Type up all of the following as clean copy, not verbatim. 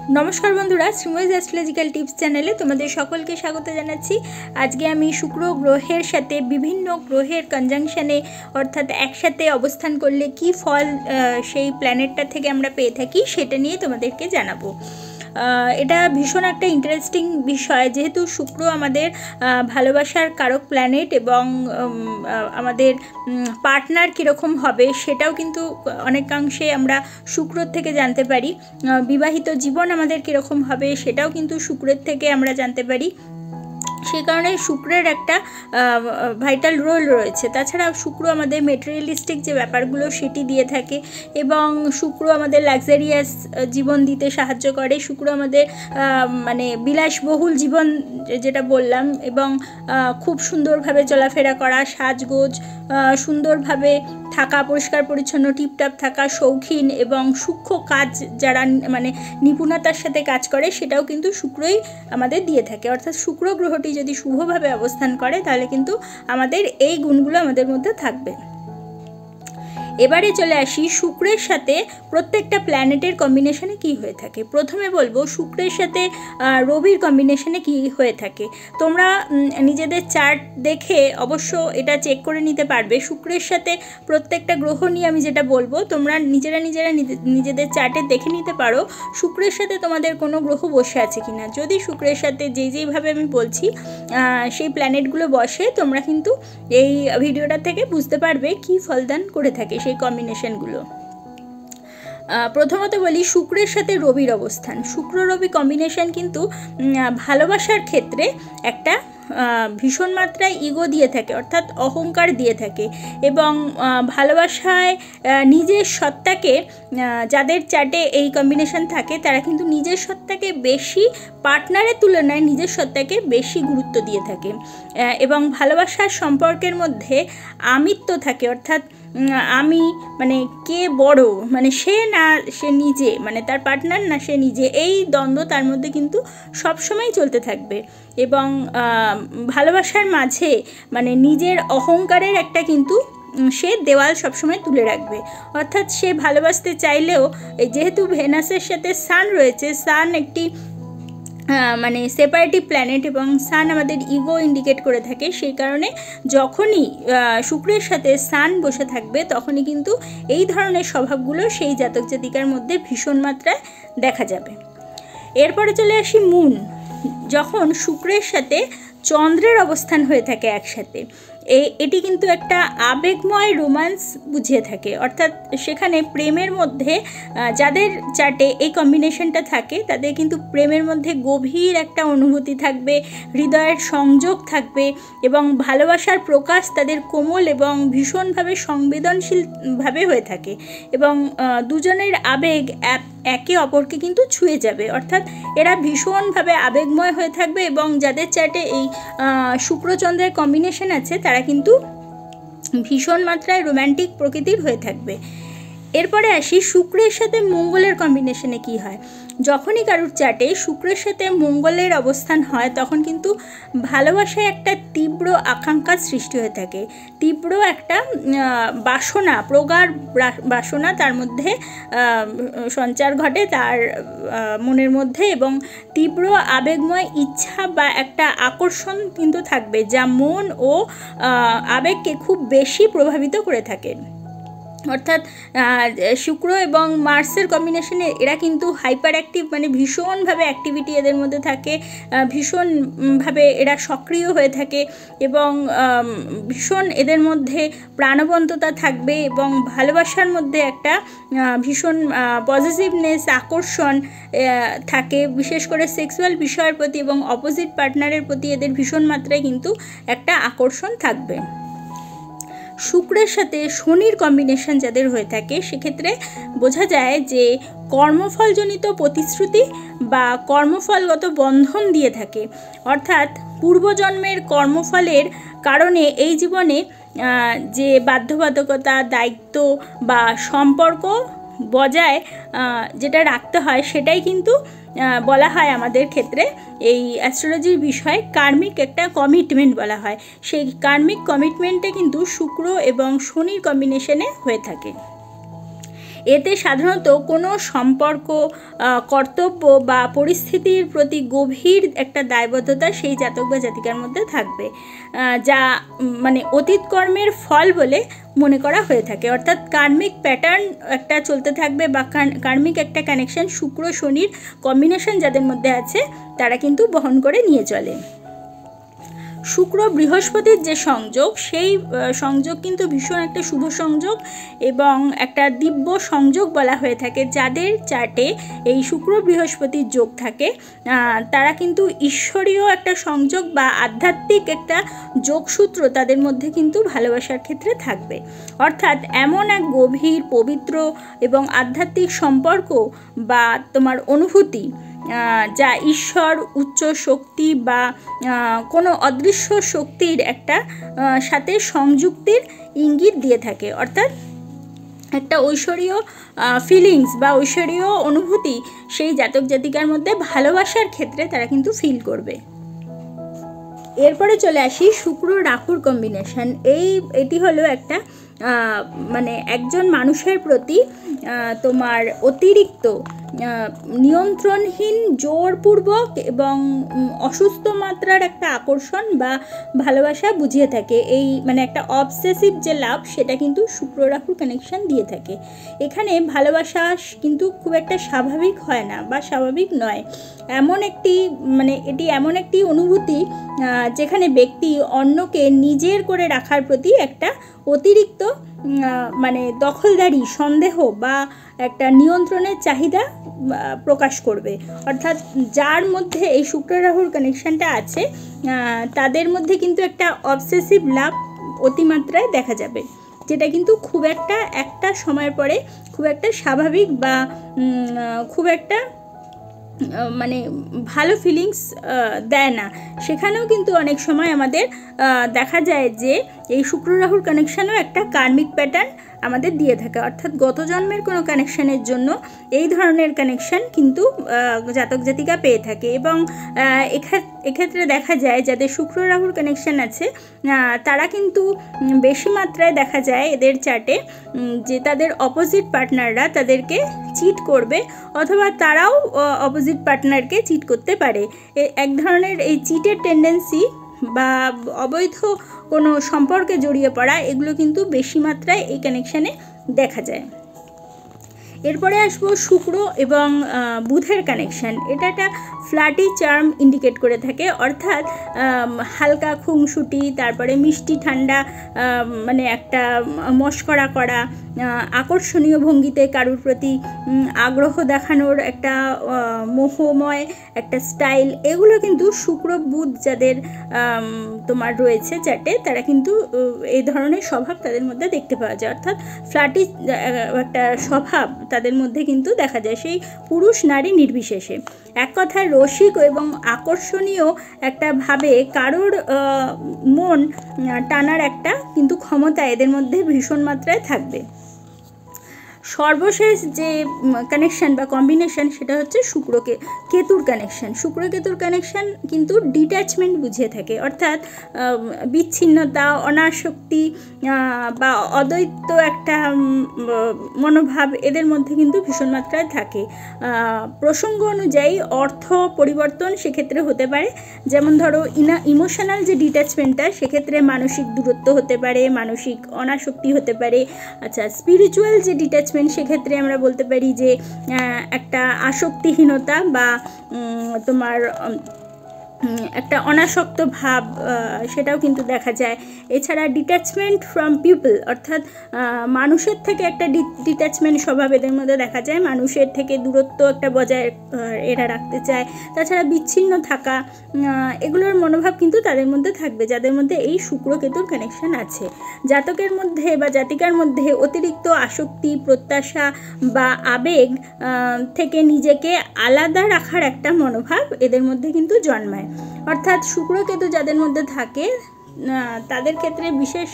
नमस्कार बंधुरा श्रीमयी एस्ट्रोलजिकल टिप्स चैनेले तुम्हारे सकल के स्वागत जानाচ্ছি। आज के आमी शुक्र ग्रहेर साथे विभिन्न ग्रहेर कनजांक्शने अर्थात एकसाथे अवस्थान करले कि फल सेई प्लैनेटटा थेके आमरा पेये थाकि सेटा निये तोमादेरके जानाबो। এটা ভীষণ একটা ইন্টারেস্টিং বিষয়, যেহেতু শুক্র আমাদের ভালোবাসার কারক প্ল্যানেট এবং আমাদের পার্টনার কীরকম হবে সেটাও কিন্তু অনেকাংশে আমরা শুক্রের থেকে জানতে পারি। বিবাহিত জীবন আমাদের কীরকম হবে সেটাও কিন্তু শুক্রের থেকে আমরা জানতে পারি। সেই কারণে শুক্রের একটা ভাইটাল রোল রয়েছে। তাছাড়া শুক্র আমাদের মেটেরিয়ালিস্টিক যে ব্যাপারগুলো সেটি দিয়ে থাকে এবং শুক্র আমাদের লাক্সারিয়াস জীবন দিতে সাহায্য করে। শুক্র আমাদের মানে বিলাসবহুল জীবন যেটা বললাম এবং খুব সুন্দরভাবে চলাফেরা করা, সাজগোজ, সুন্দরভাবে থাকা, পরিষ্কার পরিচ্ছন্ন টিপটাপ থাকা, শৌখিন এবং সূক্ষ্ম কাজ যারা মানে নিপুণতার সাথে কাজ করে সেটাও কিন্তু শুক্রই আমাদের দিয়ে থাকে। অর্থাৎ শুক্র গ্রহটি যদি শুভভাবে অবস্থান করে তাহলে কিন্তু আমাদের এই গুণগুলো আমাদের মধ্যে থাকবে। এবারে চলে আসি শুক্রের সাথে প্রত্যেকটা প্ল্যানেটের কম্বিনেশনে কি হয়ে থাকে। প্রথমে বলবো শুক্রের সাথে রবির কম্বিনেশনে কি হয়ে থাকে। তোমরা নিজেদের চার্ট দেখে অবশ্য এটা চেক করে নিতে পারবে। শুক্রের সাথে প্রত্যেকটা গ্রহ নিয়ে আমি যেটা বলবো তোমরা নিজেরা নিজেদের চার্টে দেখে নিতে পারো শুক্রের সাথে তোমাদের কোনো গ্রহ বসে আছে কিনা। যদি শুক্রের সাথে যেইভাবে আমি বলছি সেই প্ল্যানেটগুলো বসে তোমরা কিন্তু এই ভিডিওটা থেকে বুঝতে পারবে কি ফলদান করে থাকে সেই কম্বিনেশনগুলো। প্রথমত বলি শুক্রের সাথে রবির অবস্থান। শুক্র রবি কম্বিনেশন কিন্তু ভালোবাসার ক্ষেত্রে একটা ভীষণ মাত্রায় ইগো দিয়ে থাকে, অর্থাৎ অহংকার দিয়ে থাকে এবং ভালোবাসায় নিজের সত্তাকে, যাদের চার্টে এই কম্বিনেশন থাকে তারা কিন্তু নিজের সত্তাকে বেশি পার্টনারের তুলনায় নিজের সত্তাকে বেশি গুরুত্ব দিয়ে থাকে এবং ভালোবাসার সম্পর্কের মধ্যে আমিত্ব থাকে, অর্থাৎ আমি মানে কে বড়, মানে সে না সে নিজে, মানে তার পার্টনার না সে নিজে, এই দ্বন্দ্ব তার মধ্যে কিন্তু সবসময় চলতে থাকবে এবং ভালোবাসার মাঝে মানে নিজের অহংকারের একটা কিন্তু সে দেওয়াল সবসময় তুলে রাখবে। অর্থাৎ সে ভালোবাসতে চাইলেও যেহেতু ভেনাসের সাথে সান রয়েছে, সান একটি মানে সেপারেটিভ প্ল্যানেট এবং সান আমাদের ইগো ইন্ডিকেট করে থাকে, সেই কারণে যখনই শুক্রের সাথে সান বসে থাকবে তখনই কিন্তু এই ধরনের স্বভাবগুলো সেই জাতক জাতিকার মধ্যে ভীষণ মাত্রায় দেখা যাবে। এরপরে চলে আসি মুন। যখন শুক্রের সাথে চন্দ্রের অবস্থান হয়ে থাকে একসাথে, এটি কিন্তু একটা আবেগময় রোম্যান্স বুঝিয়ে থাকে। অর্থাৎ সেখানে প্রেমের মধ্যে যাদের চার্টে এই কম্বিনেশনটা থাকে তাদের কিন্তু প্রেমের মধ্যে গভীর একটা অনুভূতি থাকবে, হৃদয়ের সংযোগ থাকবে এবং ভালোবাসার প্রকাশ তাদের কোমল এবং ভীষণভাবে সংবেদনশীলভাবে হয়ে থাকে এবং দুজনের আবেগ একে অপরকে কিন্তু ছুঁয়ে যাবে। অর্থাৎ এরা ভীষণভাবে আবেগময় হয়ে থাকবে এবং যাদের চার্টে এই শুক্রচন্দ্রের কম্বিনেশন আছে তারা কিন্তু ভীষণ মাত্রায় রোম্যান্টিক প্রকৃতির হয়ে থাকবে। এরপরে আসি শুক্রের সাথে মঙ্গলের কম্বিনেশনে কি হয়। যখনই কারুর চার্টে শুক্রের সাথে মঙ্গলের অবস্থান হয় তখন কিন্তু ভালোবাসায় একটা তীব্র আকাঙ্ক্ষার সৃষ্টি হয়ে থাকে, তীব্র একটা বাসনা, প্রগাঢ় বাসনা তার মধ্যে সঞ্চার ঘটে তার মনের মধ্যে এবং তীব্র আবেগময় ইচ্ছা বা একটা আকর্ষণ কিন্তু থাকবে যা মন ও আবেগকে খুব বেশি প্রভাবিত করে থাকে। অর্থাৎ শুক্র এবং মার্সের কম্বিনেশনে এরা কিন্তু হাইপার অ্যাক্টিভ, মানে ভীষণভাবে অ্যাক্টিভিটি এদের মধ্যে থাকে, ভীষণভাবে এরা সক্রিয় হয়ে থাকে এবং ভীষণ এদের মধ্যে প্রাণবন্ততা থাকবে এবং ভালোবাসার মধ্যে একটা ভীষণ পজিটিভনেস, আকর্ষণ থাকে, বিশেষ করে সেক্সুয়াল বিষয়ের প্রতি এবং অপোজিট পার্টনারের প্রতি এদের ভীষণ মাত্রায় কিন্তু একটা আকর্ষণ থাকবে। শুক্রের সাথে শনির কম্বিনেশন যাদের হয়ে থাকে সেক্ষেত্রে বোঝা যায় যে কর্মফলজনিত প্রতিশ্রুতি বা কর্মফলগত বন্ধন দিয়ে থাকে। অর্থাৎ পূর্বজন্মের কর্মফলের কারণে এই জীবনে যে বাধ্যবাধকতা, দায়িত্ব বা সম্পর্ক বজায় যেটা রাখতে হয় সেটাই কিন্তু বলা হয় আমাদের ক্ষেত্রে এই অ্যাস্ট্রোলজির বিষয়ে কার্মিক একটা কমিটমেন্ট বলা হয়। সেই কার্মিক কমিটমেন্টে কিন্তু শুক্র এবং শনির কম্বিনেশনে হয়ে থাকে। এতে সাধারণত কোনো সম্পর্ক, কর্তব্য বা পরিস্থিতির প্রতি গভীর একটা দায়বদ্ধতা সেই জাতক বা জাতিকার মধ্যে থাকবে, যা মানে অতীত কর্মের ফল বলে মনে করা হয়ে থাকে। অর্থাৎ কার্মিক প্যাটার্ন একটা চলতে থাকবে বা কার্মিক একটা কানেকশন শুক্র শনির কম্বিনেশন যাদের মধ্যে আছে তারা কিন্তু বহন করে নিয়ে চলে। শুক্র বৃহস্পতির যে সংযোগ, সেই সংযোগ কিন্তু ভীষণ একটা শুভ সংযোগ এবং একটা দিব্য সংযোগ বলা হয়ে থাকে। যাদের চার্টে এই শুক্র বৃহস্পতির যোগ থাকে তারা কিন্তু ঈশ্বরীয় একটা সংযোগ বা আধ্যাত্মিক একটা যোগসূত্র তাদের মধ্যে কিন্তু ভালোবাসার ক্ষেত্রে থাকবে। অর্থাৎ এমন এক গভীর, পবিত্র এবং আধ্যাত্মিক সম্পর্ক বা তোমার অনুভূতি যা ঈশ্বর, উচ্চ শক্তি বা কোনো অদৃশ্য শক্তির একটা সাথে সংযুক্তির ইঙ্গিত দিয়ে থাকে। অর্থাৎ একটা ঐশ্বরীয় ফিলিংস বা ঐশ্বরীয় অনুভূতি সেই জাতক জাতিকার মধ্যে ভালোবাসার ক্ষেত্রে তারা কিন্তু ফিল করবে। এরপরে চলে আসি শুক্র রাহুর কম্বিনেশন। এটি হলো একটা মানে একজন মানুষের প্রতি তোমার অতিরিক্ত নিয়ন্ত্রণহীন, জোরপূর্বক এবং অসুস্থ মাত্রার একটা আকর্ষণ বা ভালোবাসা বুঝিয়ে থাকে। এই মানে একটা অবসেসিভ যে লাভ, সেটা কিন্তু শুক্র রাহুর কানেকশন দিয়ে থাকে। এখানে ভালোবাসা কিন্তু খুব একটা স্বাভাবিক হয় না বা স্বাভাবিক নয়। এটি এমন একটি অনুভূতি যেখানে ব্যক্তি অন্যকে নিজের করে রাখার প্রতি একটা অতিরিক্ত মানে দখলদারি, সন্দেহ বা একটা নিয়ন্ত্রণের চাহিদা প্রকাশ করবে। অর্থাৎ যার মধ্যে এই শুক্র রাহুর কানেকশানটা আছে তাদের মধ্যে কিন্তু একটা অবসেসিভ লাভ অতিমাত্রায় দেখা যাবে, যেটা কিন্তু খুব একটা সময়ের পরে খুব একটা স্বাভাবিক বা খুব একটা মানে ভালো ফিলিংস দেয় না। সেখানেও কিন্তু অনেক সময় আমাদের দেখা যায় যে এই শুক্র রাহুর কানেকশানও একটা কার্মিক প্যাটার্ন আমাদের দিয়ে থাকে। অর্থাৎ গত জন্মের কোনো কানেকশানের জন্য এই ধরনের কানেকশান কিন্তু জাতক জাতিকা পেয়ে থাকে। এবং এক্ষেত্রে দেখা যায় যাদের শুক্র রাহুর কানেকশান আছে তারা কিন্তু বেশি মাত্রায় দেখা যায় এদের চার্টে যে তাদের অপোজিট পার্টনাররা তাদেরকে চিট করবে, অথবা তারাও অপোজিট পার্টনারকে চিট করতে পারে। এক ধরনের এই চিটের টেন্ডেন্সি বা অবৈধ কোনো সম্পর্কে জড়িয়ে পড়া, এগুলো কিন্তু বেশি মাত্রায় এই কানেকশানে দেখা যায়। এরপরে আসবো শুক্র এবং বুধের কানেকশান। এটা একটা ফ্ল্যাটি চার্ম ইন্ডিকেট করে থাকে। অর্থাৎ হালকা খুংসুটি, তারপরে মিষ্টি ঠান্ডা মানে একটা মস্করা করা, আকর্ষণীয় ভঙ্গিতে কারুর প্রতি আগ্রহ দেখানোর একটা মোহময় একটা স্টাইল, এগুলো কিন্তু শুক্র বুধ যাদের তোমার রয়েছে চার্টে তারা কিন্তু এই ধরনের স্বভাব তাদের মধ্যে দেখতে পাওয়া যায়। অর্থাৎ ফ্ল্যাটি একটা স্বভাব তাদের মধ্যে কিন্তু দেখা যায়, সেই পুরুষ নারী নির্বিশেষে। এক কথায় রসিক এবং আকর্ষণীয় একটা ভাবে কারোর মন টানার একটা কিন্তু ক্ষমতা এদের মধ্যে ভীষণ মাত্রায় থাকবে। সর্বশেষ যে কানেকশান বা কম্বিনেশান সেটা হচ্ছে কেতুর কানেকশান। শুক্র কেতুর কানেকশান কিন্তু ডিট্যাচমেন্ট বুঝিয়ে থাকে। অর্থাৎ বিচ্ছিন্নতা, অনাসক্তি বা অদ্বৈত একটা মনোভাব এদের মধ্যে কিন্তু ভীষণ মাত্রায় থাকে। প্রসঙ্গ অনুযায়ী অর্থ পরিবর্তন সেক্ষেত্রে হতে পারে। যেমন ধরো ইমোশনাল যে ডিট্যাচমেন্টটা, সেক্ষেত্রে মানসিক দূরত্ব হতে পারে, মানসিক অনাসক্তি হতে পারে। আচ্ছা, স্পিরিচুয়াল যে ডিট্যাচমেন্ট, সেক্ষেত্রে আমরা বলতে পারি যে একটা আসক্তিহীনতা বা তোমার একটা অনাসক্ত ভাব, সেটাও কিন্তু দেখা যায়। এছাড়া ডিট্যাচমেন্ট ফ্রম পিপল, অর্থাৎ মানুষের থেকে একটা ডিট্যাচমেন্ট স্বভাব এদের মধ্যে দেখা যায়। মানুষের থেকে দূরত্ব একটা বজায় এরা রাখতে চায়। তাছাড়া বিচ্ছিন্ন থাকা, এগুলোর মনোভাব কিন্তু তাদের মধ্যে থাকবে যাদের মধ্যে এই শুক্র কেতুর কানেকশান আছে। জাতকের মধ্যে বা জাতিকার মধ্যে অতিরিক্ত আসক্তি, প্রত্যাশা বা আবেগ থেকে নিজেকে আলাদা রাখার একটা মনোভাব এদের মধ্যে কিন্তু জন্মায়। অর্থাৎ শুক্র কেতু যাদের মধ্যে থাকে তাদের ক্ষেত্রে বিশেষ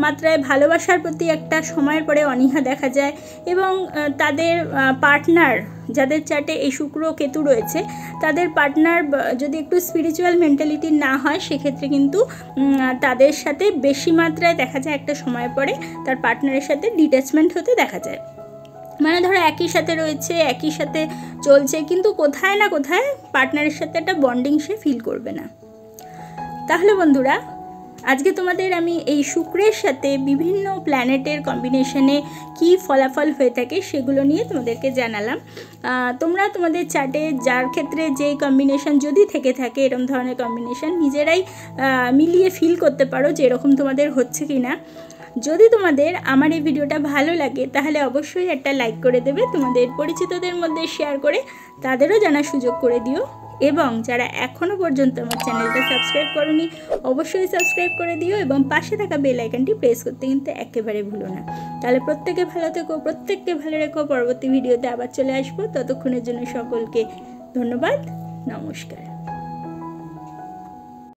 মাত্রায় ভালোবাসার প্রতি একটা সময়ের পরে অনীহা দেখা যায়। এবং তাদের পার্টনার যাদের চার্টে এই শুক্র কেতু রয়েছে, তাদের পার্টনার যদি একটু স্পিরিচুয়াল মেন্টালিটির না হয়, সেক্ষেত্রে কিন্তু তাদের সাথে বেশি মাত্রায় দেখা যায় একটা সময় পরে তার পার্টনারের সাথে ডিট্যাচমেন্ট হতে দেখা যায়। মানে ধরো একই সাথে রয়েছে, একই সাথে চলছে, কিন্তু কোথায় না কোথায় পার্টনারের সাথে একটা বন্ডিং সে ফিল করবে না। তাহলে বন্ধুরা, আজকে তোমাদের আমি এই শুক্রের সাথে বিভিন্ন প্ল্যানেটের কম্বিনেশনে কি ফলাফল হয়ে থাকে সেগুলো নিয়ে তোমাদেরকে জানালাম। তোমরা তোমাদের চার্টে যার ক্ষেত্রে যেই কম্বিনেশন যদি থেকে থাকে, এরকম ধরনের কম্বিনেশন নিজেরাই মিলিয়ে ফিল করতে পারো যে এরকম তোমাদের হচ্ছে কি না। যদি তোমাদের আমার এই ভিডিওটা ভালো লাগে তাহলে অবশ্যই একটা লাইক করে দেবে, তোমাদের পরিচিতদের মধ্যে শেয়ার করে তাদেরও জানার সুযোগ করে দিও, এবং যারা এখনও পর্যন্ত আমার চ্যানেলটা সাবস্ক্রাইব করোনি অবশ্যই সাবস্ক্রাইব করে দিও, এবং পাশে থাকা বেল আইকনটি প্রেস করতে কিন্তু একেবারে ভুলো না। তাহলে প্রত্যেকে ভালো থেকো, প্রত্যেককে ভালো রেখো। পরবর্তী ভিডিওতে আবার চলে আসবো, ততক্ষণের জন্য সকলকে ধন্যবাদ, নমস্কার।